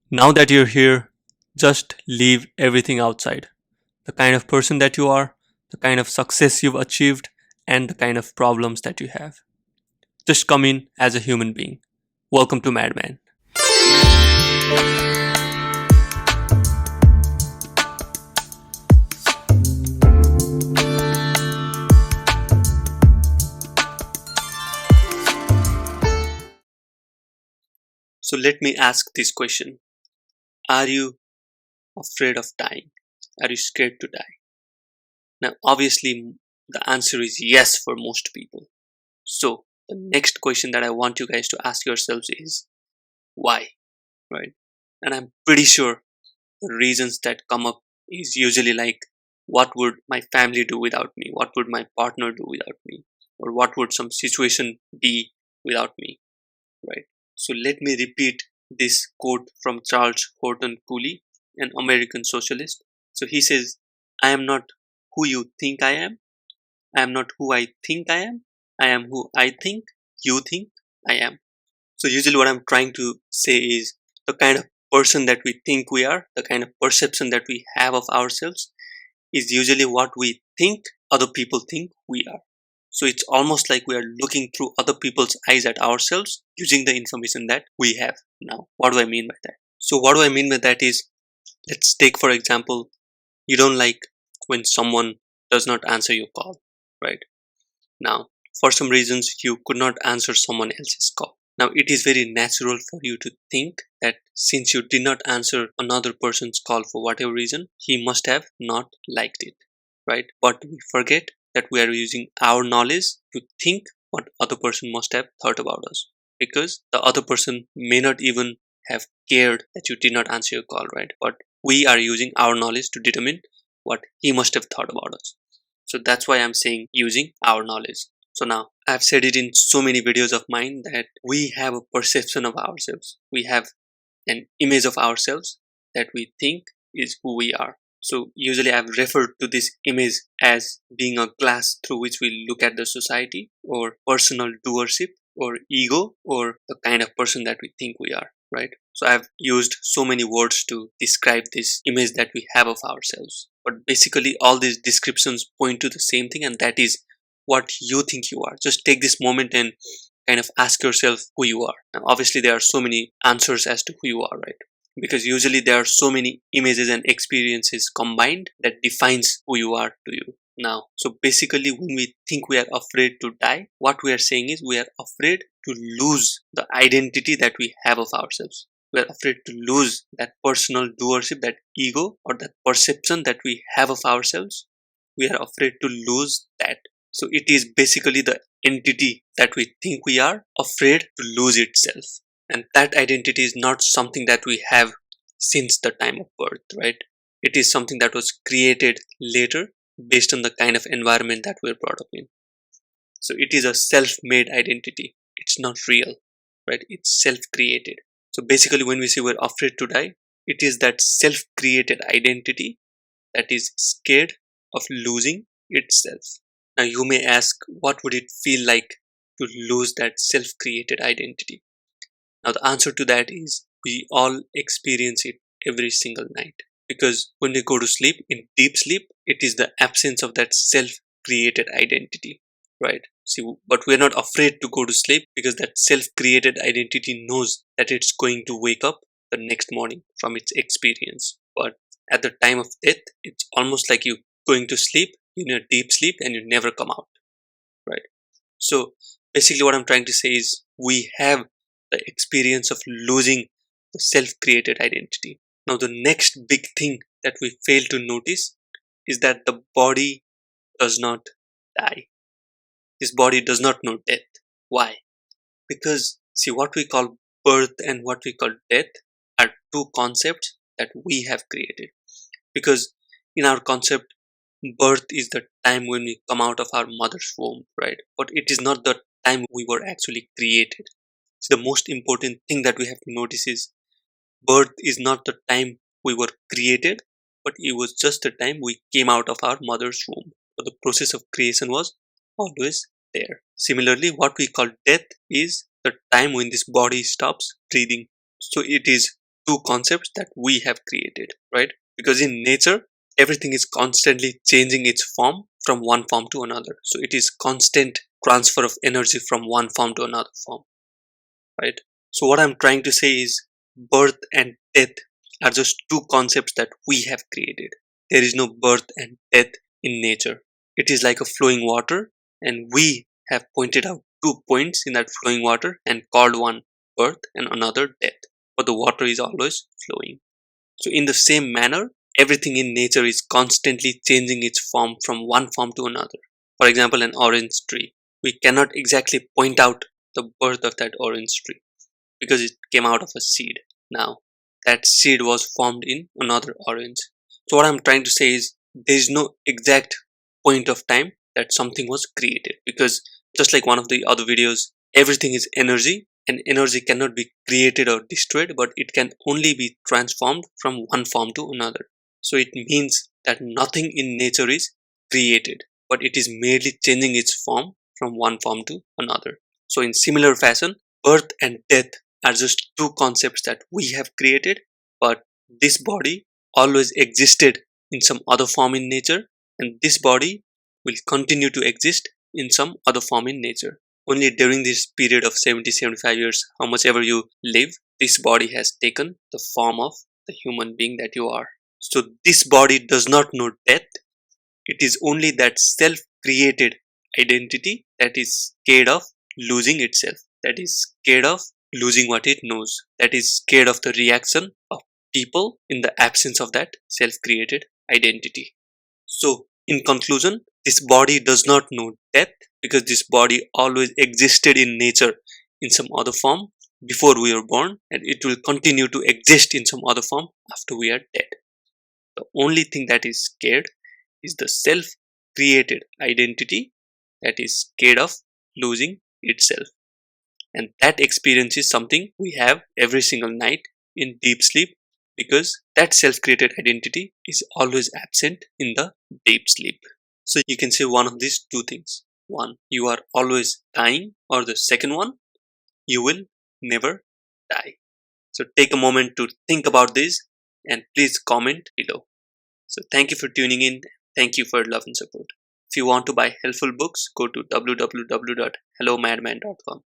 Now that you're here, just leave everything outside. The kind of person that you are, the kind of success you've achieved, and the kind of problems that you have. Just come in as a human being. Welcome to MadMan. So let me ask this question. Are you afraid of dying? Are you scared to die? Now, obviously, the answer is yes for most people. So, the next question that I want you guys to ask yourselves is why, right? And I'm pretty sure the reasons that come up is usually like, what would my family do without me? What would my partner do without me? Or what would some situation be without me, right? So, let me repeat this quote from Charles Horton Cooley, an American socialist. So, he says, I am not who you think I am. I am not who I think I am. I am who I think you think I am. So, usually, what I'm trying to say is the kind of person that we think we are, the kind of perception that we have of ourselves, is usually what we think other people think we are. So, it's almost like we are looking through other people's eyes at ourselves using the information that we have now. What do I mean by that? So, what do I mean by that is, let's take, for example, you don't like when someone does not answer your call, right? Now, for some reasons, you could not answer someone else's call. Now, it is very natural for you to think that since you did not answer another person's call for whatever reason, he must have not liked it, right? But we forget that we are using our knowledge to think what other person must have thought about us, because the other person may not even have cared that you did not answer your call, right? But we are using our knowledge to determine what he must have thought about us. So that's why I'm saying using our knowledge. So now I've said it in so many videos of mine that we have a perception of ourselves. We have an image of ourselves that we think is who we are. So usually I've referred to this image as being a glass through which we look at the society, or personal doership, or ego, or the kind of person that we think we are, right? So I've used so many words to describe this image that we have of ourselves. But basically all these descriptions point to the same thing, and that is what you think you are. Just take this moment and kind of ask yourself who you are. Now, obviously, there are so many answers as to who you are, right? Because usually there are so many images and experiences combined that defines who you are to you. Now, so basically, when we think we are afraid to die, what we are saying is we are afraid to lose the identity that we have of ourselves. We are afraid to lose that personal doership, that ego, or that perception that we have of ourselves. We are afraid to lose that. So it is basically the entity that we think we are afraid to lose itself. And that identity is not something that we have since the time of birth, right? It is something that was created later based on the kind of environment that we're brought up in. So it is a self-made identity. It's not real, right? It's self-created. So basically when we say we're afraid to die, it is that self-created identity that is scared of losing itself. Now you may ask, what would it feel like to lose that self-created identity? Now the answer to that is we all experience it every single night. Because when we go to sleep, in deep sleep, it is the absence of that self-created identity, right? See, but we're not afraid to go to sleep because that self-created identity knows that it's going to wake up the next morning from its experience. But at the time of death, it's almost like you going to sleep in a deep sleep and you never come out, right? So basically what I'm trying to say is we have the experience of losing the self-created identity. Now the next big thing that we fail to notice is that the body does not die. This body does not know death. Why? Because see, what we call birth and what we call death are two concepts that we have created. Because in our concept, birth is the time when we come out of our mother's womb, right? But it is not the time we were actually created. So the most important thing that we have to notice is birth is not the time we were created, but it was just the time we came out of our mother's womb. So the process of creation was always there. Similarly, what we call death is the time when this body stops breathing. So it is two concepts that we have created, right? Because in nature, everything is constantly changing its form from one form to another. So it is constant transfer of energy from one form to another form, right? So what I'm trying to say is birth and death are just two concepts that we have created. There is no birth and death in nature. It is like a flowing water, and we have pointed out two points in that flowing water and called one birth and another death. But the water is always flowing. So in the same manner, everything in nature is constantly changing its form from one form to another. For example, an orange tree. We cannot exactly point out the birth of that orange tree because it came out of a seed. Now, that seed was formed in another orange. So what I'm trying to say is there is no exact point of time that something was created, because just like one of the other videos, everything is energy, and energy cannot be created or destroyed, but it can only be transformed from one form to another. So it means that nothing in nature is created, but it is merely changing its form from one form to another. So in similar fashion, birth and death are just two concepts that we have created, but this body always existed in some other form in nature, and this body will continue to exist in some other form in nature. Only during this period of 70-75 years, how much ever you live, this body has taken the form of the human being that you are. So this body does not know death. It is only that self created identity that is scared of losing itself, that is scared of losing what it knows, that is scared of the reaction of people in the absence of that self created identity. So, in conclusion, this body does not know death because this body always existed in nature in some other form before we were born, and it will continue to exist in some other form after we are dead. The only thing that is scared is the self created identity that is scared of losing itself. And that experience is something we have every single night in deep sleep, because that self created identity is always absent in the deep sleep. So you can say one of these two things: one, you are always dying, or the second one, you will never die. So take a moment to think about this and please comment below. So thank you for tuning in. Thank you for love and support. If you want to buy helpful books, go to www.hellomadman.com.